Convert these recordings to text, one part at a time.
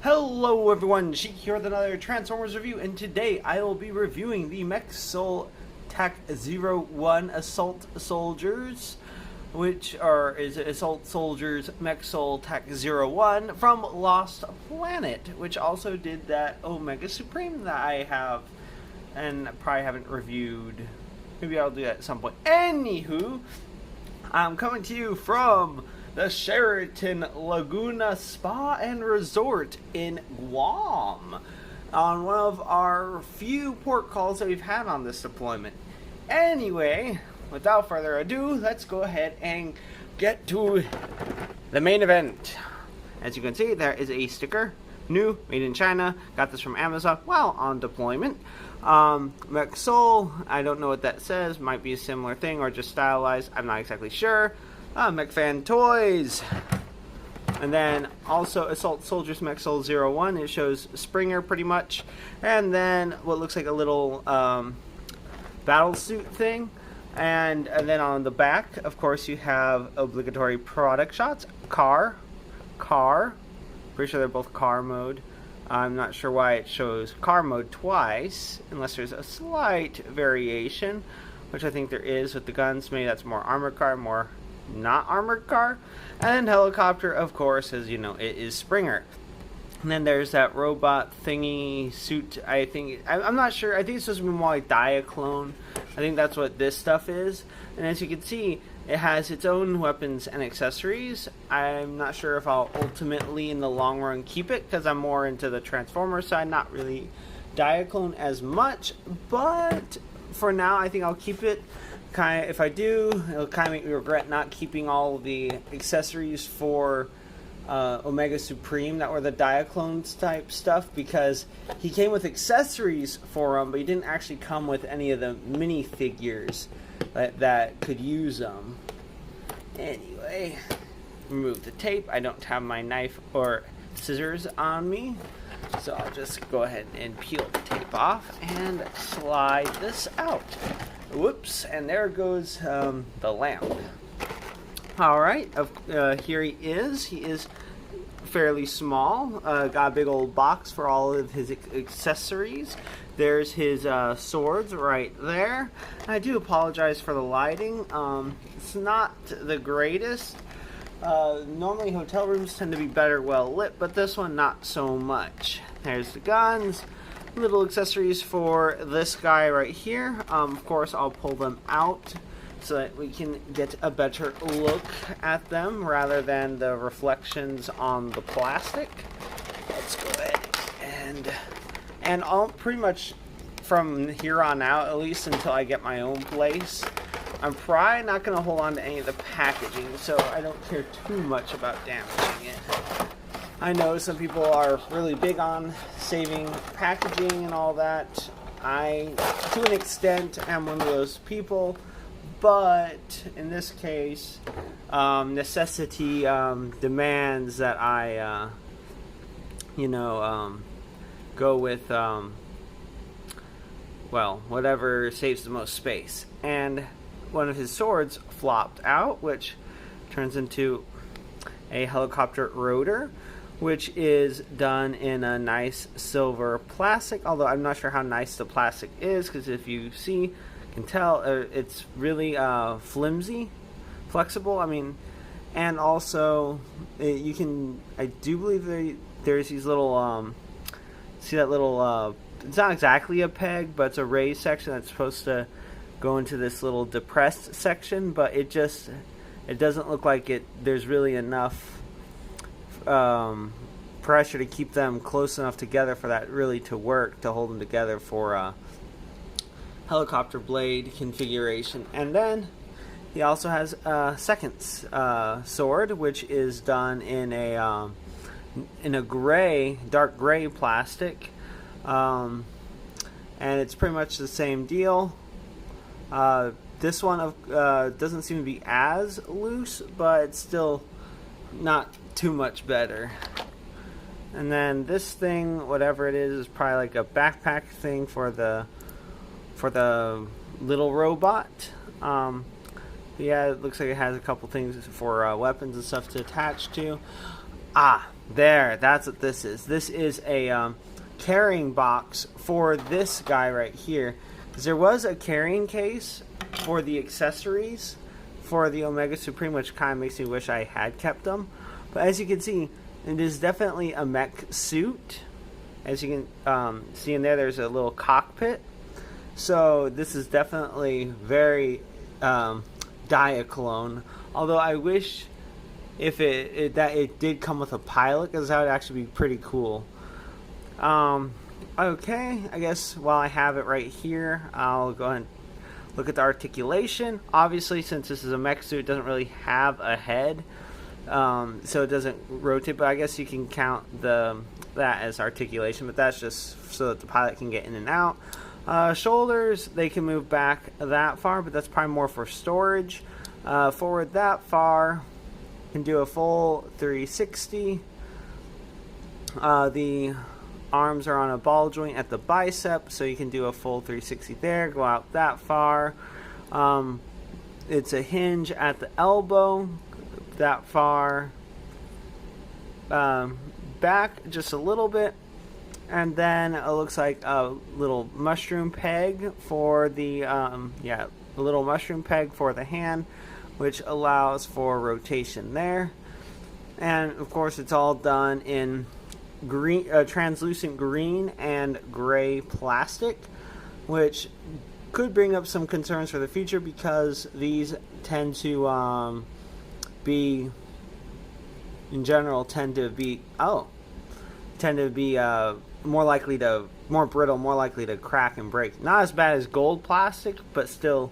Hello everyone, Sheek here with another Transformers review, and today I will be reviewing the Mech Soul TAC-01 Assault Soldiers, which is Assault Soldiers Mech Soul TAC-01 from Lost Planet, which also did that Omega Supreme that I have and probably haven't reviewed. Maybe I'll do that at some point. Anywho, I'm coming to you from the Sheraton Laguna Spa and Resort in Guam on one of our few port calls that we've had on this deployment. Anyway, without further ado, let's go ahead and get to the main event. As you can see, there is a sticker, new, made in China. Got this from Amazon while on deployment. Mech Soul, I don't know what that says. Might be a similar thing or just stylized. I'm not exactly sure. Mech Fan Toys. And then also Assault Soldiers Mech Soul 01. It shows Springer pretty much. And then what looks like a little battle suit thing. And then on the back, of course, you have obligatory product shots. Car. Pretty sure they're both car mode. I'm not sure why it shows car mode twice, unless there's a slight variation, which I think there is with the guns. Maybe that's more armored car, more not armored car. And helicopter, of course, as you know, it is Springer. And then there's that robot thingy suit. I'm not sure. I think it's supposed to be more like Diaclone. I think that's what this stuff is. And as you can see, it has its own weapons and accessories. I'm not sure if I'll ultimately, in the long run, keep it, because I'm more into the Transformer side, not really Diaclone as much. But for now, I think I'll keep it. If I do, it'll kind of make me regret not keeping all the accessories for Omega Supreme that were the Diaclones type stuff, because he came with accessories for them, but he didn't actually come with any of the minifigures that could use them. Anyway, remove the tape. I don't have my knife or scissors on me, so I'll just go ahead and peel the tape off and slide this out. Whoops, and there goes the lamp. Alright, here he is. He is fairly small. Got a big old box for all of his accessories. There's his swords right there. I do apologize for the lighting. It's not the greatest. Normally hotel rooms tend to be better well lit, but this one not so much. There's the guns. Little accessories for this guy right here. Of course, I'll pull them out so that we can get a better look at them rather than the reflections on the plastic. Let's go ahead and I'll pretty much from here on out, at least until I get my own place, I'm probably not going to hold on to any of the packaging, so I don't care too much about damaging it. I know some people are really big on saving packaging and all that. I, to an extent, am one of those people, but in this case, necessity demands that I, go with, well, whatever saves the most space. And one of his swords flopped out, which turns into a helicopter rotor, which is done in a nice silver plastic, although I'm not sure how nice the plastic is, because if you see, you can tell it's really flimsy, flexible. I mean, and also you can, I do believe there's these little, see that little, it's not exactly a peg, but it's a raised section that's supposed to go into this little depressed section, but it doesn't look like there's really enough pressure to keep them close enough together for that really to work, to hold them together for helicopter blade configuration. And then he also has a second sword, which is done in a dark gray plastic, and it's pretty much the same deal. This one doesn't seem to be as loose, but it's still not too much better. And then this thing, whatever it is probably like a backpack thing for the little robot. Yeah, it looks like it has a couple things for weapons and stuff to attach to. There, that's what this is. This is a carrying box for this guy right here. Because there was a carrying case for the accessories for the Omega Supreme, which kind of makes me wish I had kept them. But as you can see, it is definitely a mech suit. As you can see in there, there's a little cockpit. So this is definitely very Diaclone. Although I wish if it did come with a pilot, because that would actually be pretty cool. Okay, I guess while I have it right here, I'll go ahead and look at the articulation. Obviously, since this is a mech suit, it doesn't really have a head, so it doesn't rotate. But I guess you can count that as articulation. But that's just so that the pilot can get in and out. Shoulders, they can move back that far, but that's probably more for storage. Forward that far, can do a full 360. The arms are on a ball joint at the bicep, so you can do a full 360 there, go out that far. It's a hinge at the elbow, that far. Back just a little bit. And then it looks like a little mushroom peg for the, a little mushroom peg for the hand, which allows for rotation there. And of course, it's all done in green, translucent green and gray plastic, which could bring up some concerns for the future because these tend to be, in general, tend to be more brittle, more likely to crack and break. Not as bad as gold plastic, but still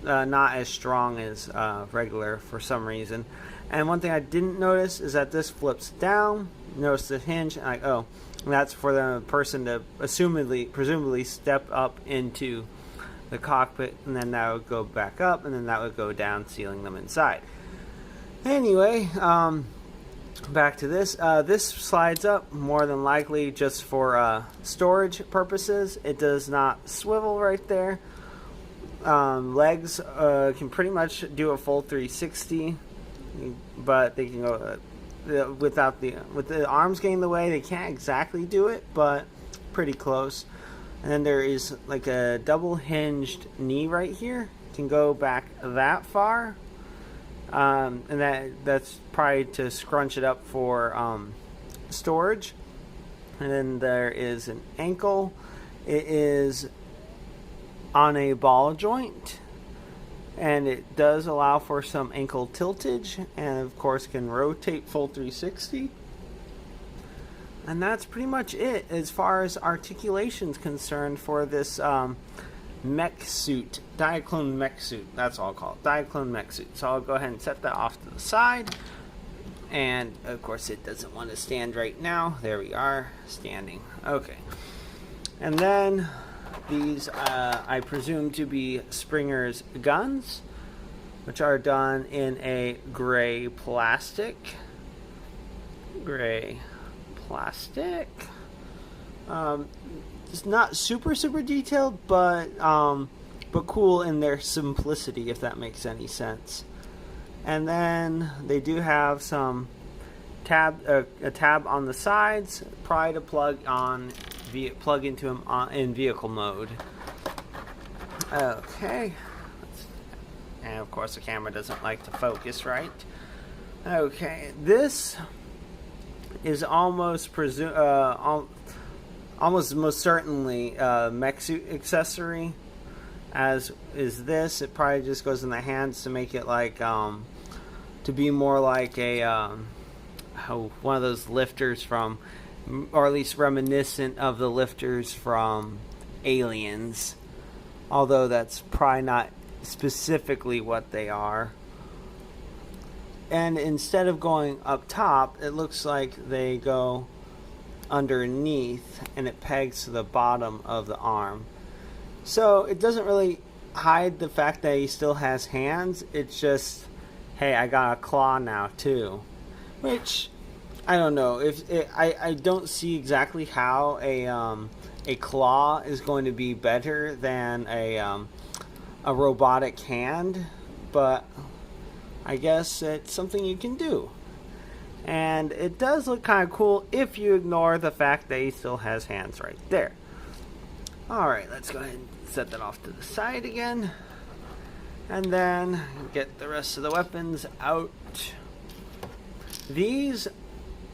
not as strong as regular for some reason. And one thing I didn't notice is that this flips down. Notice the hinge, and that's for the person to presumably step up into the cockpit, and then that would go back up, and then that would go down, sealing them inside. Anyway, back to this. This slides up more than likely just for storage purposes. It does not swivel right there. Legs can pretty much do a full 360, but they can go with the arms getting in the way. They can't exactly do it, but pretty close. And then there is like a double hinged knee right here. Can go back that far. And that's probably to scrunch it up for storage. And then there is an ankle. It is on a ball joint, and it does allow for some ankle tiltage, and of course can rotate full 360. And that's pretty much it as far as articulation's concerned for this mech suit, Diaclone mech suit. That's all I'll call it, Diaclone mech suit. So I'll go ahead and set that off to the side. And of course it doesn't want to stand right now. There we are, standing. Okay. And then these I presume to be Springer's guns, which are done in a gray plastic. It's not super detailed, but cool in their simplicity, if that makes any sense. And then they do have some a tab on the sides, probably to plug into them in vehicle mode. Okay, and of course the camera doesn't like to focus right. Okay, this is almost most certainly mech suit accessory, as is this. It probably just goes in the hands to make it like to be more like a one of those lifters from, or at least reminiscent of the lifters from Aliens, although that's probably not specifically what they are. And instead of going up top, it looks like they go underneath, and it pegs to the bottom of the arm. So it doesn't really hide the fact that he still has hands. It's just, hey, I got a claw now too, which I don't know if I don't see exactly how a claw is going to be better than a robotic hand. but I guess it's something you can do. And it does look kind of cool if you ignore the fact that he still has hands right there. Alright, let's go ahead and set that off to the side again. And then get the rest of the weapons out. These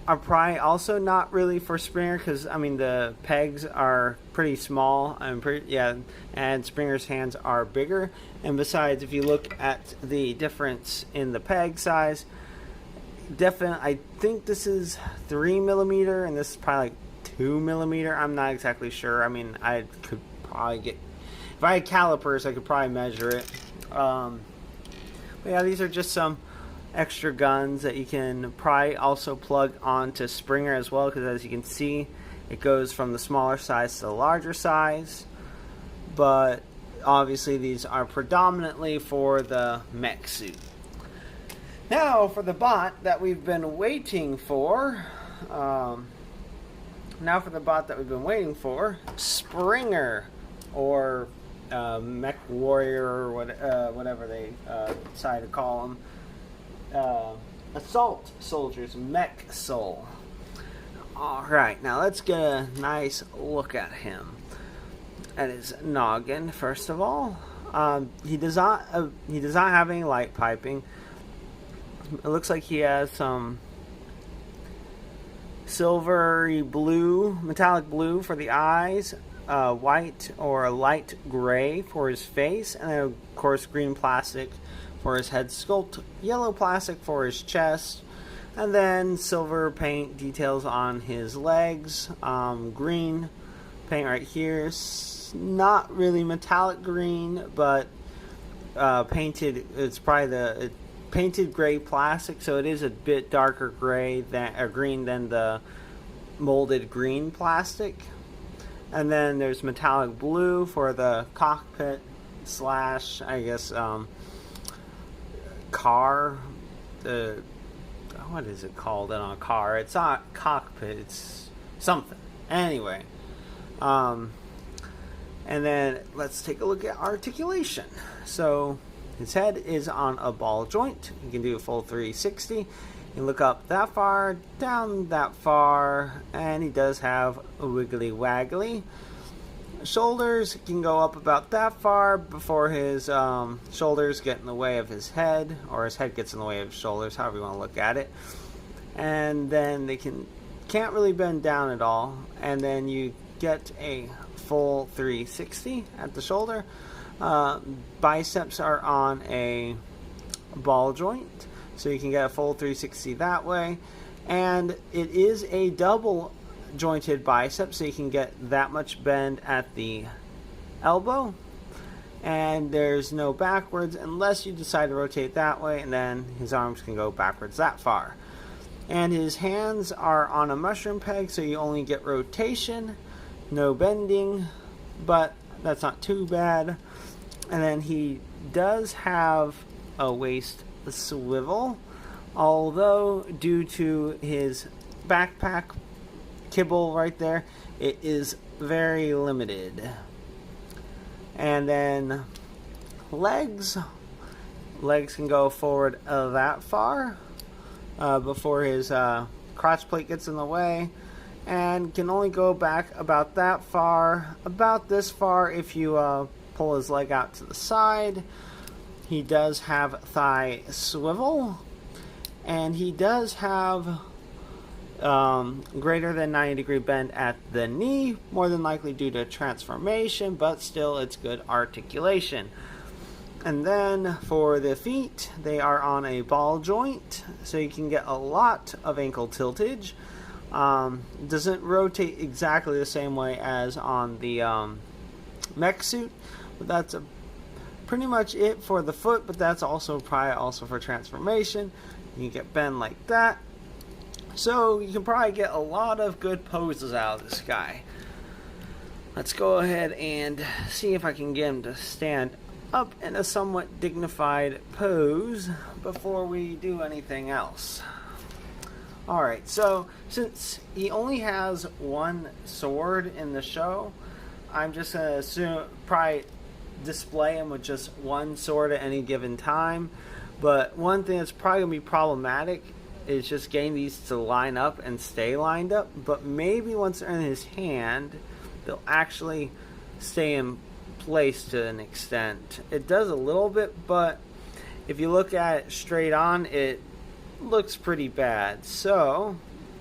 are probably also not really for Springer because, I mean, the pegs are pretty small and Springer's hands are bigger. And besides, if you look at the difference in the peg size, I think this is 3mm and this is probably like 2mm. I'm not exactly sure. I mean, I could probably get, if I had calipers, I could probably measure it. But yeah, these are just some extra guns that you can probably also plug onto Springer as well, because as you can see, it goes from the smaller size to the larger size. But obviously these are predominantly for the mech suit. Now for the bot that we've been waiting for. Springer, or Mech Warrior, or whatever they decide to call them. Assault Soldiers, Mech Soul. Alright, now let's get a nice look at him. At his noggin, first of all. He does not have any light piping. It looks like he has some silvery blue, metallic blue for the eyes, white or light gray for his face, and then of course green plastic for his head sculpt, yellow plastic for his chest, and then silver paint details on his legs, green paint right here, not really metallic green, but painted, it's probably the painted gray plastic, so it is a bit darker green than the molded green plastic. And then there's metallic blue for the cockpit slash, I guess, car. What is it called on a car? It's not cockpit, it's something. Anyway, and then let's take a look at articulation. So his head is on a ball joint. You can do a full 360. You can look up that far, down that far, and he does have a wiggly waggly. Shoulders can go up about that far before his shoulders get in the way of his head, or his head gets in the way of his shoulders, however you want to look at it. And then they can't really bend down at all. And then you get a full 360 at the shoulder. Biceps are on a ball joint, so you can get a full 360 that way. And it is a double jointed bicep, so you can get that much bend at the elbow. And there's no backwards unless you decide to rotate that way, and then his arms can go backwards that far. And his hands are on a mushroom peg, so you only get rotation, no bending, but that's not too bad. And then he does have a waist swivel, although due to his backpack kibble right there, it is very limited. And then legs can go forward that far before his crotch plate gets in the way, and can only go back about that far, about this far if you pull his leg out to the side. He does have thigh swivel, and he does have greater than 90-degree bend at the knee, more than likely due to transformation, but still it's good articulation. And then for the feet, they are on a ball joint, so you can get a lot of ankle tiltage. Doesn't rotate exactly the same way as on the mech suit, but that's pretty much it for the foot. But that's also probably also for transformation. You can get bend like that, so you can probably get a lot of good poses out of this guy. Let's go ahead and see if I can get him to stand up in a somewhat dignified pose before we do anything else. Alright, so since he only has one sword in the show, I'm just going to assume, probably display him with just one sword at any given time. But one thing that's probably going to be problematic is just getting these to line up and stay lined up. But maybe once they're in his hand, they'll actually stay in place to an extent. It does a little bit, but if you look at it straight on, it looks pretty bad. So,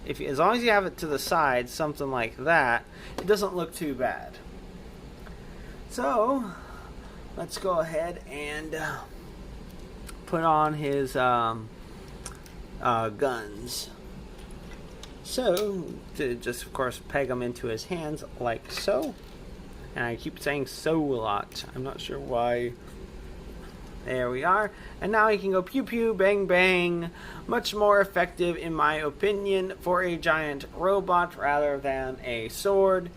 as long as you have it to the side, something like that, it doesn't look too bad. So, let's go ahead and put on his guns. So, to just of course peg them into his hands like so. And I keep saying so a lot. I'm not sure why. There we are. And now he can go pew pew, bang bang. Much more effective in my opinion for a giant robot rather than a sword.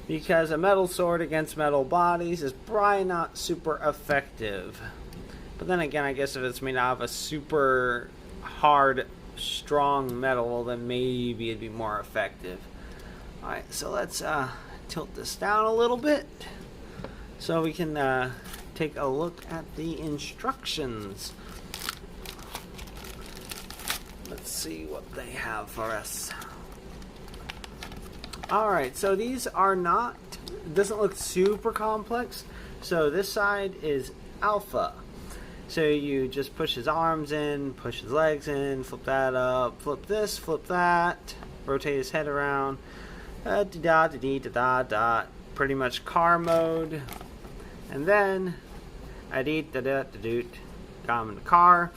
Because a metal sword against metal bodies is probably not super effective. But then again, I guess if it's made out of a super hard, strong metal, then maybe it'd be more effective. Alright, so let's tilt this down a little bit so we can take a look at the instructions. Let's see what they have for us. Alright, so these are not, it doesn't look super complex. So this side is alpha. So you just push his arms in, push his legs in, flip that up, flip this, flip that, rotate his head around, pretty much car mode. And then, got him in the car.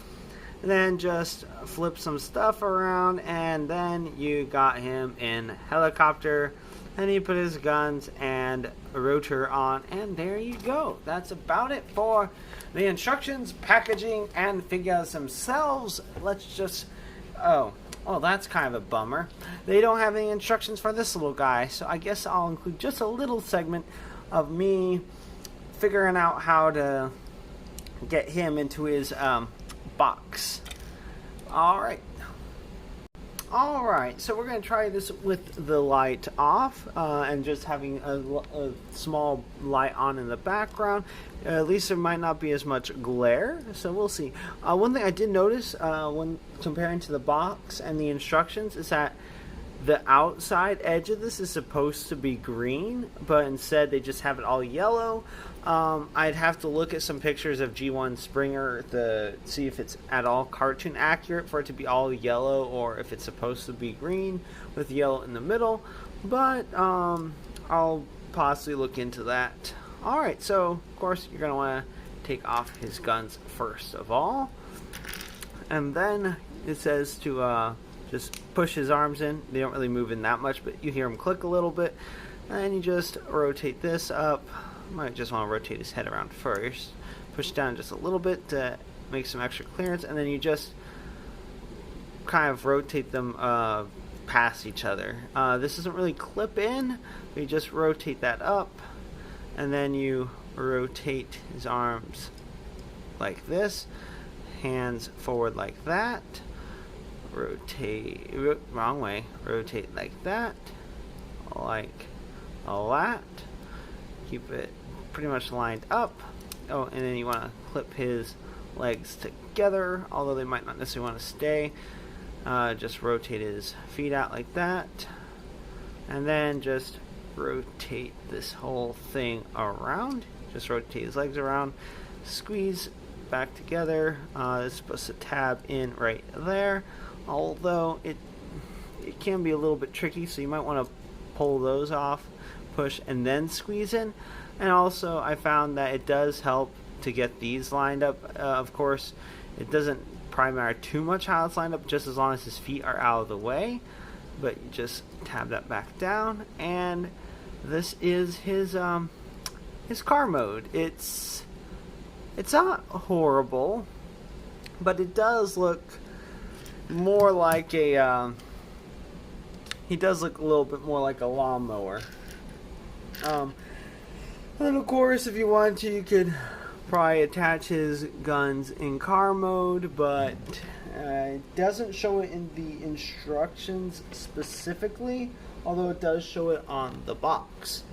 And then just flip some stuff around, and then you got him in helicopter. And he put his guns and a rotor on, and there you go. That's about it for the instructions, packaging, and figures themselves. Let's just... Oh, that's kind of a bummer. They don't have any instructions for this little guy, so I guess I'll include just a little segment of me figuring out how to get him into his box. Alright, so we're going to try this with the light off and just having a small light on in the background. At least there might not be as much glare, so we'll see. One thing I did notice when comparing to the box and the instructions is that the outside edge of this is supposed to be green, but instead they just have it all yellow. I'd have to look at some pictures of G1 Springer to see if it's at all cartoon accurate for it to be all yellow, or if it's supposed to be green with yellow in the middle. But I'll possibly look into that. Alright, so of course you're going to want to take off his guns first of all. And then it says to just push his arms in. They don't really move in that much, but you hear him click a little bit. And you just rotate this up. Might just want to rotate his head around first. Push down just a little bit to make some extra clearance, and then you just kind of rotate them past each other. This doesn't really clip in, but you just rotate that up, and then you rotate his arms like this, hands forward like that, rotate, wrong way, rotate like that, like that. Keep it pretty much lined up. Oh, and then you want to clip his legs together, although they might not necessarily want to stay. Just rotate his feet out like that, and then just rotate this whole thing around. Just rotate his legs around, squeeze back together. It's supposed to tab in right there, although it can be a little bit tricky, so you might want to pull those off, push, and then squeeze in. And also I found that it does help to get these lined up. Of course, it doesn't probably matter too much how it's lined up, just as long as his feet are out of the way. But you just tab that back down, and this is his car mode. It's not horrible, but it does look more like a he does look a little bit more like a lawnmower. And of course, if you want to, you could probably attach his guns in car mode, but it doesn't show it in the instructions specifically, although it does show it on the box.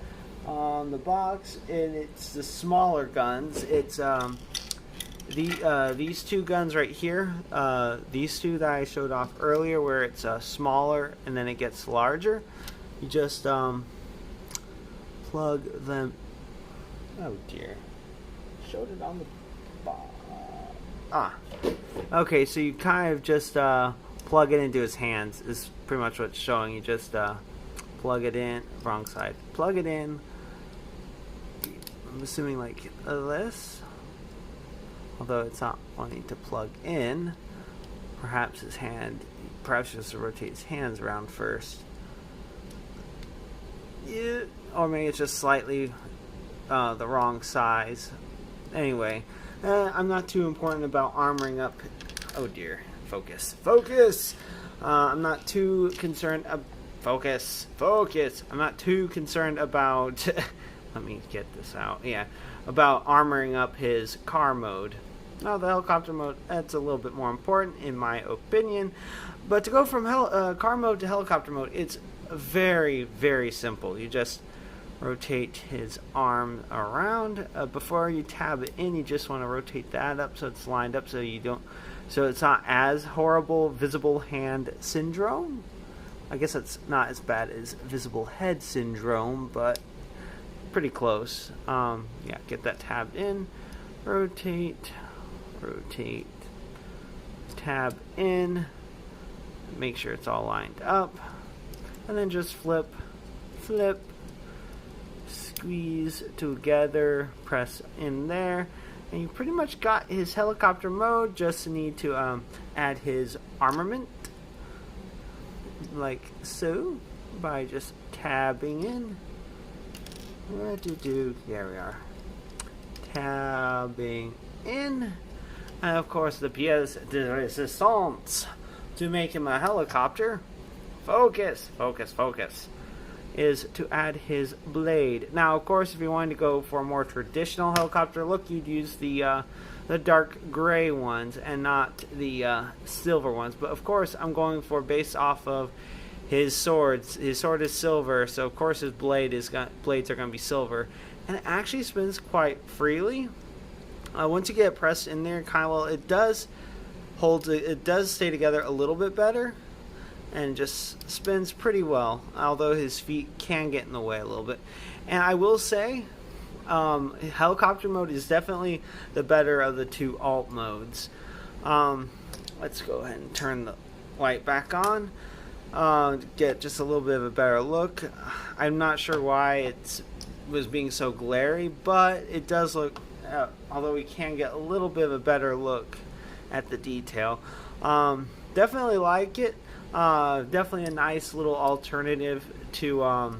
on the box, and it's the smaller guns. It's these two guns right here. These two that I showed off earlier, where it's smaller and then it gets larger. You just plug them. Oh dear, showed it on the box. Okay, so you kind of just plug it into his hands. Is pretty much what's showing. You just plug it in. Wrong side. Plug it in. I'm assuming like this. Although it's not wanting to plug in. Perhaps just rotate his hands around first. Yeah, or maybe it's just slightly the wrong size. Anyway, I'm not too important about armoring up. Oh dear, focus. I'm not too concerned. Focus. I'm not too concerned about. Let me get this out. Yeah, about armoring up his car mode. Now the helicopter mode, that's a little bit more important in my opinion. But to go from car mode to helicopter mode, it's very, very simple. You just rotate his arm around. Before you tab it in, you just want to rotate that up so it's lined up, so it's not as horrible visible hand syndrome. I guess it's not as bad as visible head syndrome, but pretty close. Yeah, get that tabbed in. Rotate, tab in, make sure it's all lined up, and then just flip, squeeze together, press in there, and you pretty much got his helicopter mode. Just need to add his armament, like so, by just tabbing in. There we are. Tabbing in. And of course, the pièce de résistance to make him a helicopter, focus, is to add his blade. Now, of course, if you wanted to go for a more traditional helicopter look, you'd use the dark gray ones and not the silver ones. But of course, I'm going for based off of his swords. His sword is silver, so of course his blades are going to be silver, and it actually spins quite freely. Once you get it pressed in there, kind of well, it does stay together a little bit better, and just spins pretty well. Although his feet can get in the way a little bit, and I will say, helicopter mode is definitely the better of the two alt modes. Let's go ahead and turn the light back on. Get just a little bit of a better look. I'm not sure why it was being so glary, but it does look. Although we can get a little bit of a better look at the detail. Definitely like it. Definitely a nice little alternative to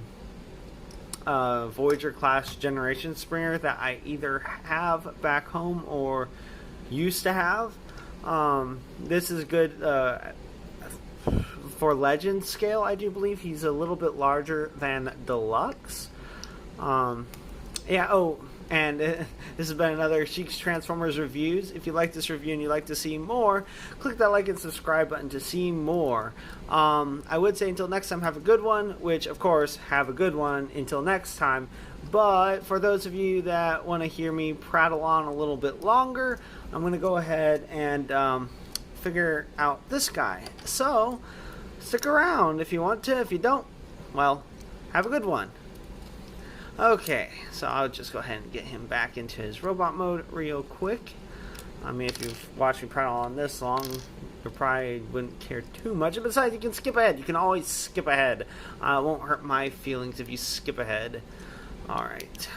Voyager class Generation Springer that I either have back home or used to have. This is good for Legend scale. I do believe he's a little bit larger than Deluxe. Yeah, and this has been another Sheek's Transformers Reviews. If you like this review and you'd like to see more, click that like and subscribe button to see more. I would say until next time, have a good one, which, of course, have a good one until next time. But for those of you that want to hear me prattle on a little bit longer, I'm going to go ahead and figure out this guy. So, stick around if you want to. If you don't, well, have a good one. Okay, so I'll just go ahead and get him back into his robot mode real quick. I mean, if you've watched me prattle on this long, you probably wouldn't care too much. Besides, you can skip ahead. You can always skip ahead. It won't hurt my feelings if you skip ahead. Alright.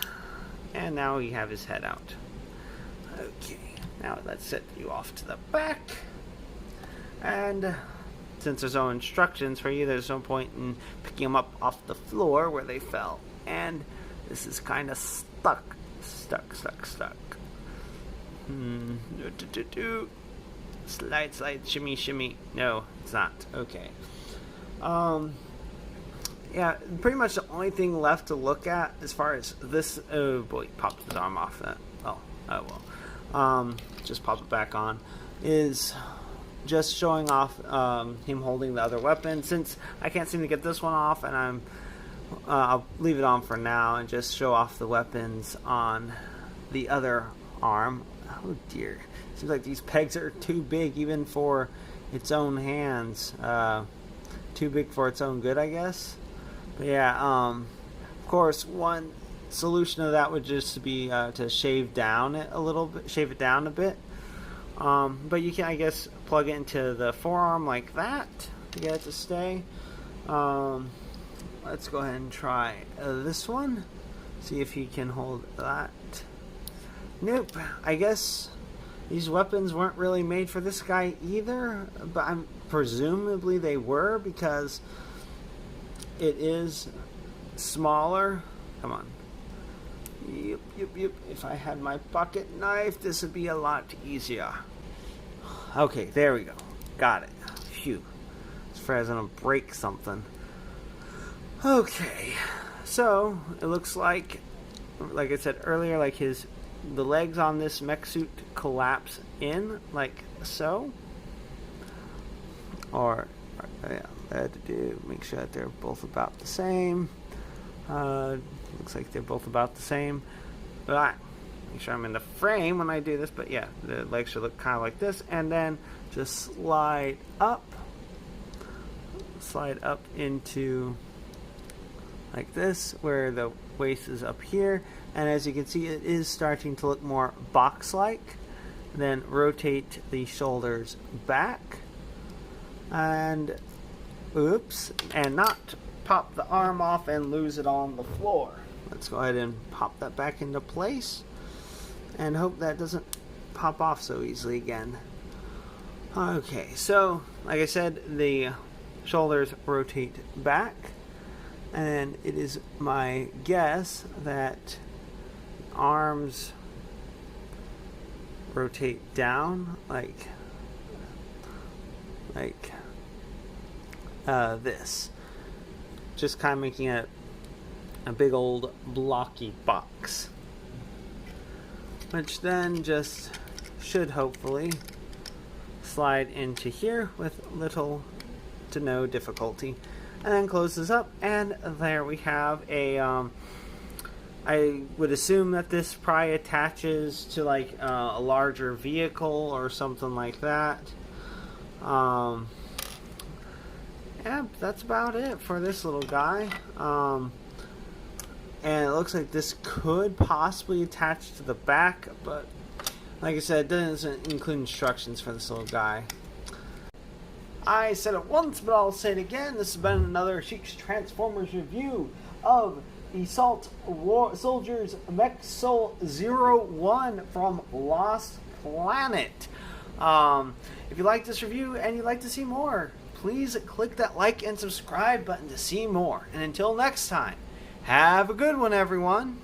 And now we have his head out. Okay, now let's set you off to the back. And since there's no instructions for you, there's no point in picking them up off the floor where they fell. And this is kind of stuck. Slide, shimmy. No, it's not. Okay. Yeah, pretty much the only thing left to look at as far as this. Oh boy, he popped his arm off that. Oh well. Just pop it back on. Is just showing off him holding the other weapon. Since I can't seem to get this one off, and I'm I'll leave it on for now and just show off the weapons on the other arm. Oh dear. Seems like these pegs are too big even for its own hands. Too big for its own good, I guess. But yeah, of course, one solution to that would just be to shave down it a little bit, shave it down a bit. But you can, I guess, plug it into the forearm like that to get it to stay. Let's go ahead and try this one. See if he can hold that. Nope. I guess these weapons weren't really made for this guy either, but presumably they were, because it is smaller. Come on. Yep. If I had my pocket knife, this would be a lot easier. Okay, there we go. Got it. Phew. This Fred's gonna break something. Okay, so it looks like I said earlier, like the legs on this mech suit collapse in like so. Or yeah, I had to do make sure that they're both about the same. Looks like they're both about the same. But make sure I'm in the frame when I do this. But yeah, the legs should look kind of like this, and then just slide up into like this, where the waist is up here, and as you can see, it is starting to look more box-like. Then rotate the shoulders back, and oops, and not pop the arm off and lose it on the floor. Let's go ahead and pop that back into place, and hope that doesn't pop off so easily again. Okay, so like I said, the shoulders rotate back. And it is my guess that arms rotate down like this. Just kind of making it a big old blocky box. Which then just should hopefully slide into here with little to no difficulty. And then close this up, and there we have a, I would assume that this probably attaches to like a larger vehicle or something like that. Yeah, that's about it for this little guy. And it looks like this could possibly attach to the back, but like I said, it doesn't include instructions for this little guy. I said it once, but I'll say it again. This has been another Sheek's Transformers review of the Soldiers Mech Soul 01 from Lost Planet. If you like this review and you'd like to see more, please click that like and subscribe button to see more. And until next time, have a good one, everyone.